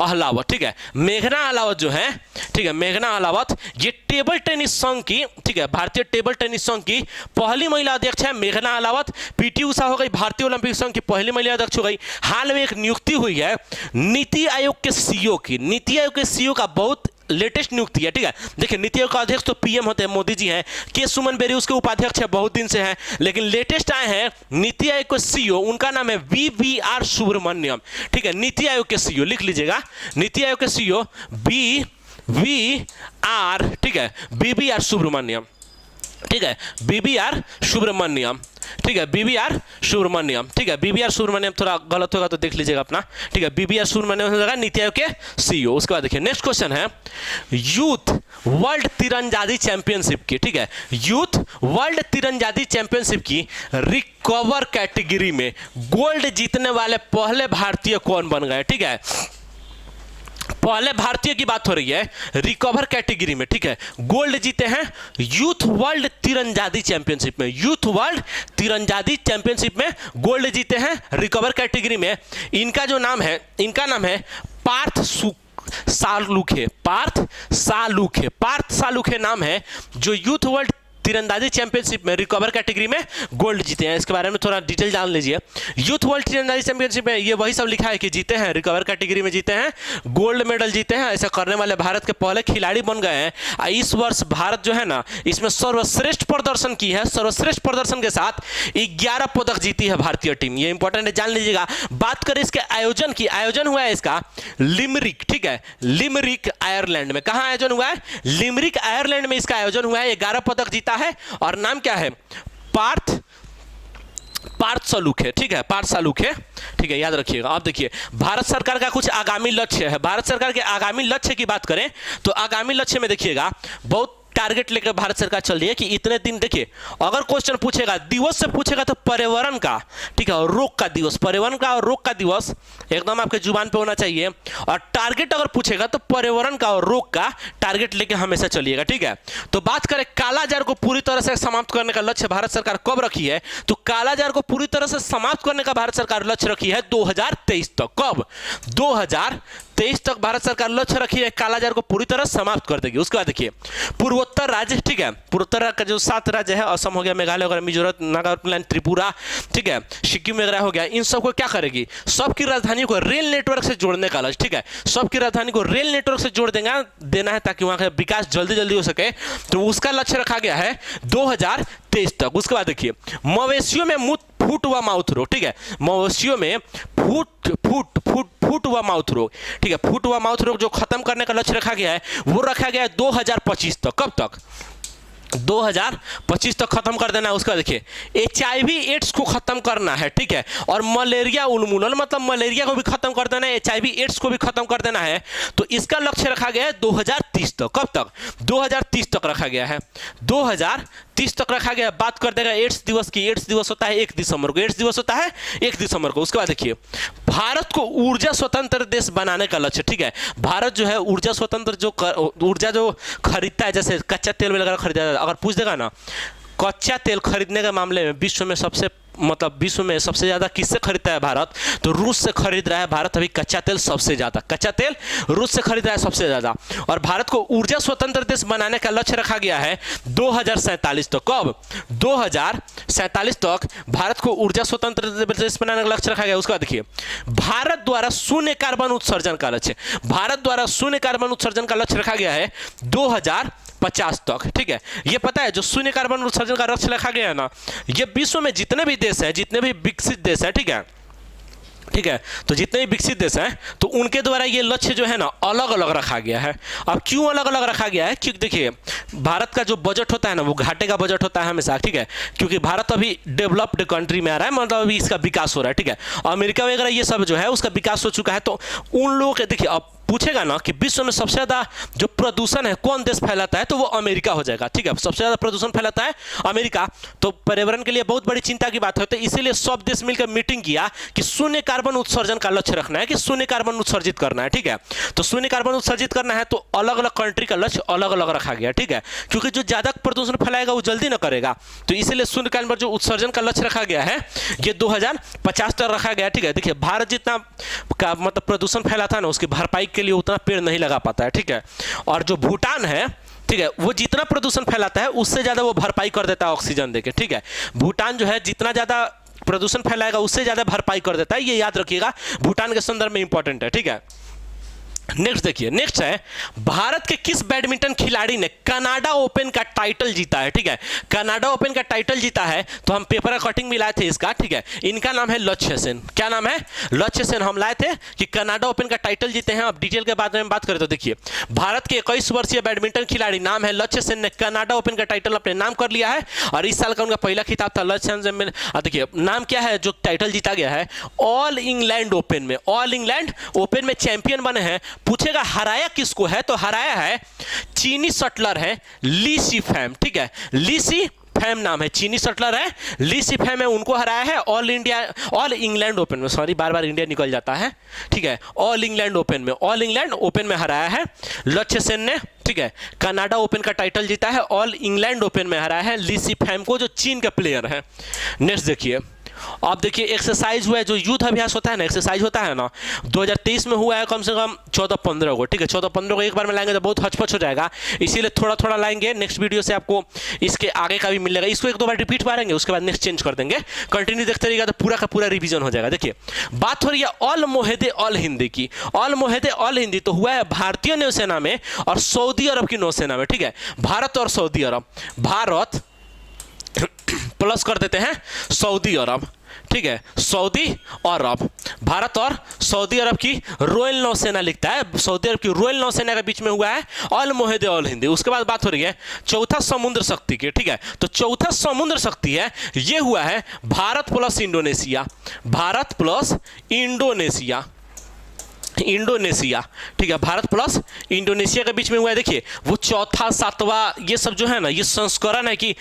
अहलावत, ठीक है, मेघना अहलावत जो है, ठीक है, मेघना अहलावत ये टेबल टेनिस संघ की, ठीक है, भारतीय टेबल टेनिस संघ की पहली महिला अध्यक्ष है मेघना अहलावत। पीटी उषा हो गई भारतीय ओलंपिक संघ की पहली महिला अध्यक्ष हो गई। हाल में एक नियुक्ति हुई है नीति आयोग के सीईओ की। नीति आयोग के सीईओ का बहुत लेटेस्ट नियुक्ति है, ठीक है। देखिए नीति आयोग का अध्यक्ष तो पीएम होते हैं, मोदी जी हैं। के सुमन बेरी उसके उपाध्यक्ष है, बहुत दिन से हैं, लेकिन लेटेस्ट आए हैं नीति आयोग के सीईओ, उनका नाम है वीवीआर सुब्रमण्यम, ठीक है, नीति आयोग के सीईओ लिख लीजिएगा, नीति आयोग के सीईओ वीवीआर, ठीक है, वीवीआर सुब्रमण्यम, ठीक है, बीबीआर सुब्रमण्यम, ठीक है, बीबीआर सुब्रमण्यम, ठीक है, बीबीआर सुब्रमण्यम, थोड़ा गलत होगा तो देख लीजिएगा अपना, ठीक है, बीबीआर सुब्रमण्यम हो जाएगा नीति आयोग के सीईओ। उसके बाद देखिए नेक्स्ट क्वेश्चन है यूथ वर्ल्ड तीरंदाजी चैंपियनशिप की, ठीक है, यूथ वर्ल्ड तीरंदाजी चैंपियनशिप की रिकवर कैटेगरी में गोल्ड जीतने वाले पहले भारतीय कौन बन गए? ठीक है, पहले भारतीय की बात हो रही है रिकवर कैटेगरी में, ठीक है, गोल्ड जीते हैं यूथ वर्ल्ड तीरंदाजी चैंपियनशिप में, यूथ वर्ल्ड तीरंदाजी चैंपियनशिप में गोल्ड जीते हैं रिकवर कैटेगरी में। इनका जो नाम है, इनका नाम है पार्थ सालुखे, पार्थ सालुखे नाम है, जो यूथ वर्ल्ड तीरंदाजी चैंपियनशिप में रिकवर कैटेगरी में गोल्ड जीते हैं। इसके बारे में थोड़ा डिटेल जान लीजिए। यूथ वर्ल्ड तीरंदाजी चैंपियनशिप में ये वही सब लिखा है कि जीते हैं, रिकवर कैटेगरी में जीते हैं, गोल्ड मेडल जीते हैं। ऐसा करने वाले भारत के पहले खिलाड़ी बन गए हैं। इस वर्ष भारत जो है ना, इसमें सर्वश्रेष्ठ प्रदर्शन की है, सर्वश्रेष्ठ प्रदर्शन के साथ 11 पदक जीती है भारतीय टीम। ये इंपॉर्टेंट है, जान लीजिएगा। बात करें इसके आयोजन की, आयोजन हुआ है इसका लिमरिक, ठीक है, लिमरिक आयरलैंड में। कहां आयोजन हुआ है? लिमरिक आयरलैंड में इसका आयोजन हुआ है। 11 पदक जीता है और नाम क्या है? पार्थ सालुखे, ठीक है, पार्थ सालुखे, ठीक है, याद रखिएगा। अब देखिए भारत सरकार का कुछ आगामी लक्ष्य है। भारत सरकार के आगामी लक्ष्य की बात करें तो आगामी लक्ष्य में देखिएगा बहुत टारगेट लेकर भारत सरकार चल रही है कि इतने दिन, देखिए अगर क्वेश्चन पूछेगा दिवस से पूछेगा तो पर्यावरण का, ठीक है, और रोग का दिवस, पर्यावरण का और रोग का दिवस एकदम आपके जुबान पे होना चाहिए। और टारगेट अगर पूछेगा तो पर्यावरण का और रोग का टारगेट लेके हमेशा चलिएगा, ठीक है। तो बात करें कालाजार को पूरी तरह से समाप्त करने का लक्ष्य भारत सरकार कब रखी है? तो कालाजार को पूरी तरह से समाप्त करने का भारत सरकार लक्ष्य रखी है 2023 तक। कब? 2023 2023 तक भारत सरकार लक्ष्य रखी है कालाजार को पूरी तरह समाप्त कर देगी। उसके बाद देखिए पूर्वोत्तर राज्य, ठीक है, पूर्वोत्तर का जो 7 राज्य है, असम हो गया, मेघालय वगैरह, मिजोरम, नागालैंड, त्रिपुरा, ठीक है, सिक्किम वगैरह हो गया, इन सबको क्या करेगी, सबकी राजधानी को रेल नेटवर्क से जोड़ने का लक्ष्य, ठीक है, सबकी राजधानी को रेल नेटवर्क से जोड़ देना है ताकि वहां का विकास जल्दी जल्दी हो सके। तो उसका लक्ष्य रखा गया है 2023 तक। उसके बाद देखिए मवेशियों में फूट व माउथ रोग, ठीक है, मवेशियों में फूट व माउथ रोग, ठीक है, फूट व माउथ रोग जो खत्म करने का लक्ष्य रखा गया है वो रखा गया है 2025 तक। कब तक? 2025 तक खत्म कर देना है। उसका देखिए HIV एड्स को खत्म करना है, ठीक है, और मलेरिया उन्मूलन, मतलब मलेरिया को भी खत्म कर देना है, HIV एड्स को भी खत्म कर देना है। तो इसका लक्ष्य रखा गया है 2030 तक। कब तक? 2030 तक रखा गया है, 2030 तक रखा गया है। बात कर देगा एड्स दिवस की। एड्स दिवस होता है 1 दिसंबर को, एड्स दिवस होता है 1 दिसंबर को। उसके बाद देखिए भारत को ऊर्जा स्वतंत्र देश बनाने का लक्ष्य, ठीक है, भारत जो है ऊर्जा स्वतंत्र, जो ऊर्जा जो खरीदता है, जैसे कच्चा तेल वगैरह खरीदा है, अगर पूछ देगा ना कच्चा तेल खरीदने के मामले में विश्व में विश्व में सबसे ज्यादा किससे खरीदता है भारत, तो रूस से खरीद रहा है भारत अभी कच्चा तेल सबसे ज्यादा, कच्चा तेल रूस से खरीद रहा है सबसे ज्यादा। और भारत को ऊर्जा स्वतंत्र देश बनाने का लक्ष्य रखा गया है 2047 तक। कब? 2047 तक भारत को ऊर्जा स्वतंत्र देश बनाने का लक्ष्य रखा गया। उसके बाद देखिए भारत द्वारा शून्य कार्बन उत्सर्जन का लक्ष्य, भारत द्वारा शून्य कार्बन उत्सर्जन का लक्ष्य रखा गया है 2050 तक, ठीक है। ये पता है जो शून्य कार्बन उत्सर्जन का लक्ष्य रखा गया है ना, ये विश्व में जितने भी देश है, जितने भी विकसित देश है, ठीक है, ठीक है, तो जितने भी विकसित देश हैं तो उनके द्वारा ये लक्ष्य जो है ना अलग अलग रखा गया है। अब क्यों अलग अलग रखा गया है? क्योंकि देखिए भारत का जो बजट होता है ना वो घाटे का बजट होता है हमेशा, ठीक है, क्योंकि भारत अभी डेवलप्ड कंट्री में आ रहा है, मतलब अभी इसका विकास हो रहा है, ठीक है। अमेरिका वगैरह ये सब जो है उसका विकास हो चुका है, तो उन लोगों के देखिए अब पूछेगा ना कि विश्व में सबसे ज्यादा जो प्रदूषण है कौन देश फैलाता है, तो वो अमेरिका हो जाएगा, ठीक है, सबसे ज्यादा प्रदूषण फैलाता है अमेरिका। तो पर्यावरण के लिए बहुत बड़ी चिंता की बात है, तो इसीलिए सब देश मिलकर मीटिंग किया कि शून्य कार्बन उत्सर्जन का लक्ष्य रखना है, कि शून्य कार्बन उत्सर्जित करना है, ठीक है। तो शून्य कार्बन उत्सर्जित करना है तो अलग अलग कंट्री का लक्ष्य अलग अलग रखा गया, ठीक है, क्योंकि जो ज्यादा प्रदूषण फैलाएगा वो जल्दी ना करेगा, तो इसीलिए शून्य कार्बन जो उत्सर्जन का लक्ष्य रखा गया है ये 2050 तक रखा गया, ठीक है। देखिए भारत जितना मतलब प्रदूषण फैलाता है ना उसकी भरपाई के लिए उतना पेड़ नहीं लगा पाता है, ठीक है। और जो भूटान है, ठीक है, वो जितना प्रदूषण फैलाता है उससे ज्यादा वो भरपाई कर देता है ऑक्सीजन देके, ठीक है। भूटान जो है जितना ज्यादा प्रदूषण फैलाएगा उससे ज्यादा भरपाई कर देता है, ये याद रखिएगा, भूटान के संदर्भ में इंपॉर्टेंट है, ठीक है। नेक्स्ट देखिए, नेक्स्ट है भारत के किस बैडमिंटन खिलाड़ी ने कनाडा ओपन का टाइटल जीता है, ठीक है, कनाडा ओपन का टाइटल जीता है। तो हम पेपर कटिंग भी लाए थे इसका, ठीक है, इनका नाम है लक्ष्य सेन। क्या नाम है? लक्ष्य सेन। हम लाए थे कि कनाडा ओपन का टाइटल जीते हैं। अब डिटेल के बारे में बात करें तो देखिए भारत के 21 वर्षीय बैडमिंटन खिलाड़ी नाम है लक्ष्य सेन ने कनाडा ओपन का टाइटल अपने नाम कर लिया है, और इस साल का उनका पहला खिताब था लक्ष्य सेन में। देखिए नाम क्या है जो टाइटल जीता गया है, ऑल इंग्लैंड ओपन में, ऑल इंग्लैंड ओपन में चैंपियन बने हैं। पूछेगा हराया किसको है, तो हराया है चीनी शटलर है ली सीफैम, ठीक है, ली सीफैम नाम है, चीनी शटलर है ली सीफैम है, उनको हराया है ऑल इंग्लैंड ओपन में, सॉरी बार बार इंडिया निकल जाता है, ठीक है, ऑल इंग्लैंड ओपन में, ऑल इंग्लैंड ओपन में हराया है लक्ष्य सेन ने, ठीक है। कनाडा ओपन का टाइटल जीता है, ऑल इंग्लैंड ओपन में हराया है ली सीफैम को, जो चीन का प्लेयर है। नेक्स्ट देखिए, आप देखिए एक्सरसाइज हुआ है, जो युद्ध अभ्यास होता है ना, एक्सरसाइज होता है ना, 2023 में हुआ है कम से कम 14-15 को, ठीक है, 14-15 को एक बार में लाएंगे तो बहुत हचपच हो जाएगा, इसीलिए थोड़ा थोड़ा लाएंगे। नेक्स्ट वीडियो से आपको इसके आगे का भी मिलेगा, इसको 1-2 बार रिपीट मारेंगे, उसके बाद नेक्स्ट चेंज कर देंगे, कंटिन्यू देखते रहिएगा तो पूरा का पूरा रिवीजन हो जाएगा। देखिए बात हो रही है ऑल मोहिदे ऑल हिंदी की, ऑल मोहिदे ऑल हिंदी तो हुआ है भारतीय नौसेना में और सऊदी अरब की नौसेना में, ठीक है, भारत और सऊदी अरब, भारत प्लस कर देते हैं सऊदी अरब, ठीक है, सऊदी अरब, भारत और सऊदी अरब की रॉयल नौसेना लिखता है, सऊदी अरब की रॉयल नौसेना के बीच में हुआ है ऑल मोहिदे ऑल हिंदी। उसके बाद बात हो रही है चौथा समुद्र शक्ति की, ठीक है, तो चौथा समुद्र शक्ति है ये हुआ है Bharat plus Indonesia, Bharat plus Indonesia, Indonesia, ठीक है, भारत प्लस इंडोनेशिया के बीच में हुआ है। देखिए वो चौथा सातवां ये सब जो है ना ये संस्करण है कि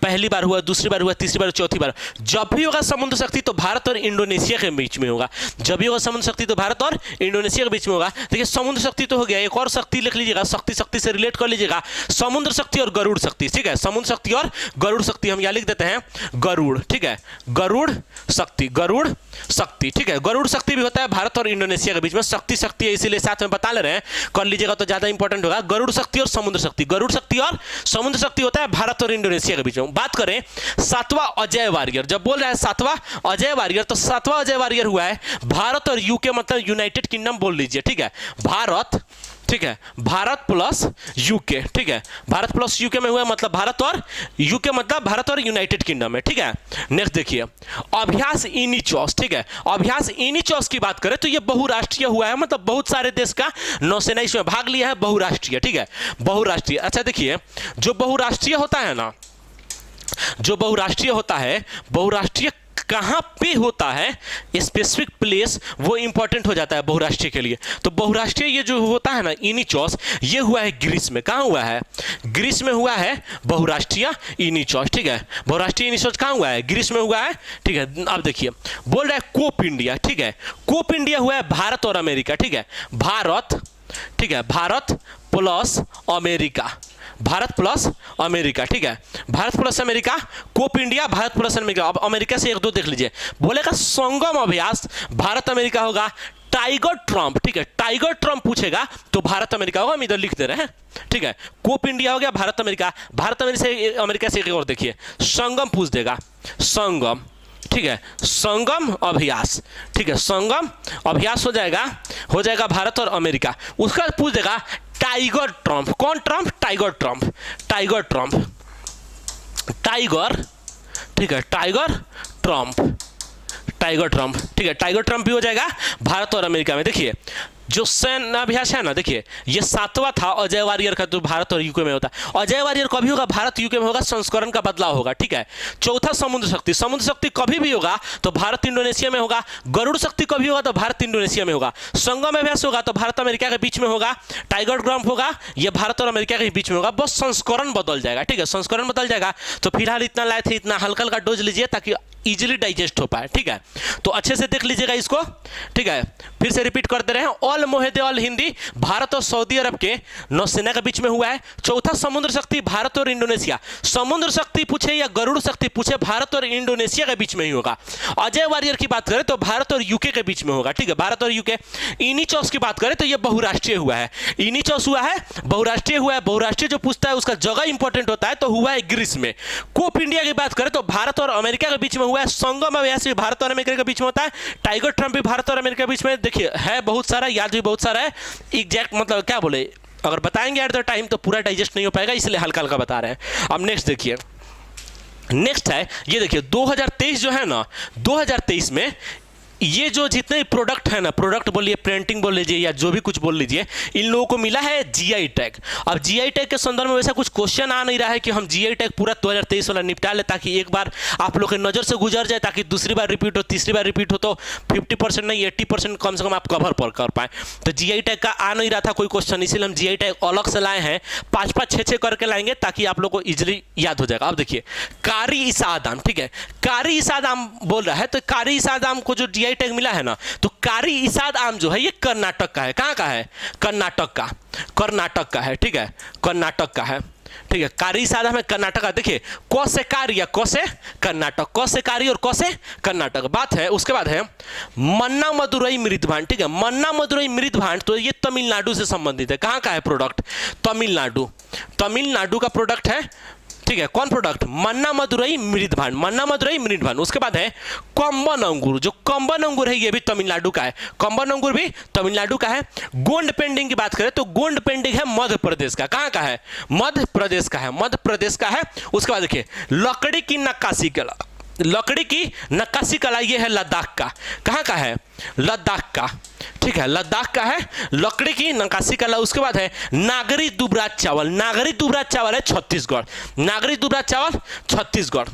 पहली बार हुआ, दूसरी बार हुआ, तीसरी बार, चौथी बार। जब भी होगा समुद्र शक्ति तो भारत और इंडोनेशिया के बीच में होगा। जब भी होगा समुद्र शक्ति तो भारत और इंडोनेशिया के बीच में होगा। देखिए समुद्र शक्ति तो हो गया, एक और शक्ति लिख लीजिएगा, शक्ति शक्ति से रिलेट कर लीजिएगा, समुद्र शक्ति और गरुड़ शक्ति। ठीक है, समुद्र शक्ति और गरुड़ शक्ति हम यहाँ लिख देते हैं गरुड़। ठीक है, गरुड़ शक्ति, गरुड़ शक्ति। ठीक है, गरुड़ शक्ति भी होता है भारत और इंडोनेशिया के बीच में। शक्ति शक्ति है इसीलिए साथ में बता ले रहे हैं, कर लीजिएगा तो ज्यादा इंपॉर्टेंट होगा। गरुड़ शक्ति और समुद्र शक्ति, गरुड़ शक्ति और समुद्र शक्ति होता है भारत और इंडोनेशिया के बीच में। बात करें सातवां अजय वारियर, जब बोल रहा है सातवां अजय वारियर तो सातवां अजय वारियर हुआ है भारत और यूके, मतलब यूनाइटेड किंगडम बोल लीजिए। ठीक है, भारत, ठीक है, भारत प्लस यूके। ठीक है, भारत प्लस यूके में हुआ मतलब भारत और यूके, मतलब भारत और यूनाइटेड किंगडम है। ठीक है, नेक्स्ट देखिए अभ्यास इनिचॉस। ठीक है, अभ्यास इनिचॉस की बात करें तो ये बहुराष्ट्रीय हुआ है, मतलब बहुत सारे देश का नौसेना इसमें भाग लिया है, बहुराष्ट्रीय। ठीक है, बहुराष्ट्रीय। अच्छा देखिए जो बहुराष्ट्रीय होता है ना, जो बहुराष्ट्रीय होता है, बहुराष्ट्रीय कहां पे होता है, स्पेसिफिक प्लेस, वो इंपॉर्टेंट हो जाता है बहुराष्ट्रीय के लिए। तो बहुराष्ट्रीय ये जो होता है ना इनिचॉस, ये हुआ है ग्रीस में। कहां हुआ है? ग्रीस में हुआ है बहुराष्ट्रीय इनिचॉस। ठीक है, बहुराष्ट्रीय इनिचॉस कहां हुआ है? ग्रीस में हुआ है। ठीक है, अब देखिए बोल रहा है कोप इंडिया। ठीक है, कोप इंडिया हुआ है भारत और अमेरिका। ठीक है, भारत, ठीक है, Bharat plus America, Bharat plus America. ठीक है, Bharat plus America, Cope India, Bharat plus America. अब अमेरिका से एक दो देख लीजिए, बोलेगा संगम अभ्यास भारत अमेरिका होगा, टाइगर ट्रंप। ठीक है, टाइगर ट्रंप पूछेगा तो भारत अमेरिका होगा, हम इधर लिख दे रहे हैं। ठीक है, कोप इंडिया हो गया, भारत अमेरिका, भारत अमेरिका से एक और देखिए संगम पूछ देगा, संगम। ठीक है, संगम अभ्यास। ठीक है, संगम अभ्यास हो जाएगा भारत और अमेरिका। उसका पूछ देगा टाइगर ट्रंप। कौन Trump? Tiger Trump, tiger Trump, tiger. ठीक है, टाइगर ट्रंप, टाइगर ट्रंप। ठीक है, टाइगर ट्रंप भी हो जाएगा भारत और अमेरिका में। देखिए जो सैन्य अभ्यास है ना, देखिए ये सातवां था अजय वारियर का, जो भारत और यूके में होता है। अजय वारियर कभी होगा? भारत यूके में होगा, संस्करण का बदलाव होगा। ठीक है, चौथा समुद्र शक्ति, समुद्र शक्ति कभी भी होगा तो भारत इंडोनेशिया में होगा। गरुड़ शक्ति कभी होगा तो भारत इंडोनेशिया में होगा। संगम अभ्यास होगा तो भारत अमेरिका के बीच में होगा। टाइगर ट्रंप होगा, ये भारत और अमेरिका के बीच में होगा। बस संस्करण बदल जाएगा। ठीक है, संस्करण बदल जाएगा। तो फिलहाल इतना लाए थे, इतना हल्का हल्का डोज लीजिए ताकि इजीली डाइजेस्ट हो पाए। ठीक है, तो अच्छे से देख लीजिएगा इसको। ठीक है, फिर से रिपीट करते रहे, ऑल मोहिदे ऑल हिंदी भारत और सऊदी अरब के नौसेना के बीच में हुआ है। चौथा समुद्र शक्ति भारत और इंडोनेशिया, समुद्र शक्ति पूछे या गरुड़ शक्ति पूछे, भारत और इंडोनेशिया के बीच में ही होगा। अजय वारियर की बात करें तो भारत और यूके के बीच में होगा। ठीक है, भारत और यूके। इनिचॉस की बात करें तो यह बहुराष्ट्रीय हुआ है, इनिचॉस हुआ है, बहुराष्ट्रीय हुआ है। बहुराष्ट्रीय जो पूछता है उसका जगह इंपॉर्टेंट होता है, तो हुआ है ग्रीस में। कोप इंडिया की बात करें तो भारत और अमेरिका के बीच में हुआ है। संगम अभ्यास भी भारत और अमेरिका के बीच में होता है। टाइगर ट्रंप भी भारत और अमेरिका के बीच में। देखिए है बहुत सारा, याद भी बहुत सारा है, एग्जैक्ट मतलब क्या बोले, अगर बताएंगे एट द टाइम तो पूरा डाइजेस्ट नहीं हो पाएगा, इसलिए हल्का हल्का बता रहे हैं। अब नेक्स्ट देखिए, नेक्स्ट है ये देखिए 2023 जो है ना, 2023 में ये जो जितने प्रोडक्ट है ना, प्रोडक्ट बोलिए, प्रिंटिंग बोल लीजिए या जो भी कुछ बोल लीजिए, इन लोगों को मिला है जीआई टैग। अब जीआई टैग के संदर्भ में वैसा कुछ क्वेश्चन आ नहीं रहा है कि हम जीआई टैग पूरा 2023 वाला निपटा ले, ताकि एक बार आप लोग के नज़र से गुजर जाए, ताकि दूसरी बार रिपीट हो, तीसरी बार रिपीट हो तो 50% नहीं 80% कम से कम आप कवर पर कर पाए। तो जीआई टैग का आ नहीं रहा था कोई क्वेश्चन, इसीलिए हम जीआई टैग अलग से लाए हैं, 5-5, 6-6 करके लाएंगे ताकि आप लोग को इजिली याद हो जाएगा। अब देखिए कारी ईसादाम। ठीक है, कारी ईसादाम बोल रहा है, तो कारी ईसादाम को जो जीआई टैग मिला है ना, तो कारी ईसाद आम जो है ये कर्नाटक का है। कहां का है? कर्नाटक का, कर्नाटक का है। ठीक है, कर्नाटक का है। ठीक है, कारी ईसाद आम है कर्नाटक का। देखिए क से कारी या क से कर्नाटक, क से कारी और क से कर्नाटक बात है। उसके बाद है मन्ना मदुरई मृदभांड। ठीक है, मन्ना मदुरई मृदभांड तो ये तमिलनाडु से संबंधित है। कहां का है प्रोडक्ट? तमिलनाडु, तमिलनाडु का प्रोडक्ट है। ठीक है, कौन प्रोडक्ट? मन्ना मदुरई मृदभांड, मन्ना मदुरई मृदभांड। उसके बाद है कंबन अंगूर, जो कंबन अंगूर है ये भी तमिलनाडु का है, कंबन अंगूर भी तमिलनाडु का है। गोंड पेंडिंग की बात करें तो गोंड पेंडिंग है मध्य प्रदेश का। कहां का है? मध्य प्रदेश का है, मध्य प्रदेश का है। उसके बाद देखिए लकड़ी की नक्काशी कला, लकड़ी की नक्काशी कला ये है लद्दाख का। कहां का है? लद्दाख का। ठीक है, लद्दाख का है लकड़ी की नक्काशी कला। उसके बाद है नागरी दुबराज चावल, नागरी दुबराज चावल है छत्तीसगढ़, नागरी दुबराज चावल छत्तीसगढ़,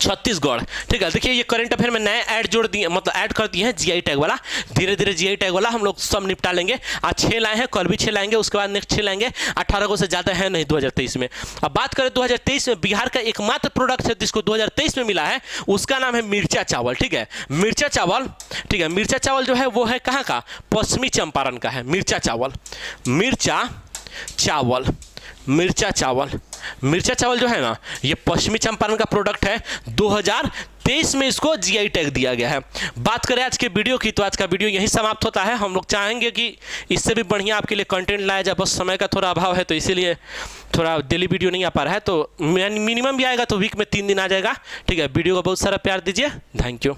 छत्तीसगढ़, ठीक है। देखिए ये करंट अफेयर में नए ऐड जोड़ दिए, मतलब ऐड कर दिए हैं जीआई टैग वाला। धीरे धीरे जीआई टैग वाला हम लोग सब निपटा लेंगे। आज 6 लाए हैं, कल भी 6 लाएंगे, उसके बाद नेक्स्ट 6 लाएंगे। 18 को से ज़्यादा है नहीं 2023 में। अब बात करें 2023 में बिहार का एकमात्र प्रोडक्ट है जिसको 2023 में मिला है, उसका नाम है मिर्चा चावल, ठीक है। मिर्चा चावल, ठीक है। मिर्चा चावल जो है वो है कहाँ का, पश्चिमी चंपारण का है मिर्चा चावल। मिर्चा चावल, मिर्चा चावल, मिर्चा चावल जो है ना ये पश्चिमी चंपारण का प्रोडक्ट है। 2023 में इसको जीआई टैग दिया गया है। बात करें आज के वीडियो की, तो आज का वीडियो यहीं समाप्त होता है। हम लोग चाहेंगे कि इससे भी बढ़िया आपके लिए कंटेंट लाया जाए, बस समय का थोड़ा अभाव है तो इसीलिए थोड़ा डेली वीडियो नहीं आ पा रहा है। तो मिनिमम भी आएगा तो वीक में 3 दिन आ जाएगा, ठीक है। वीडियो को बहुत सारा प्यार दीजिए, थैंक यू।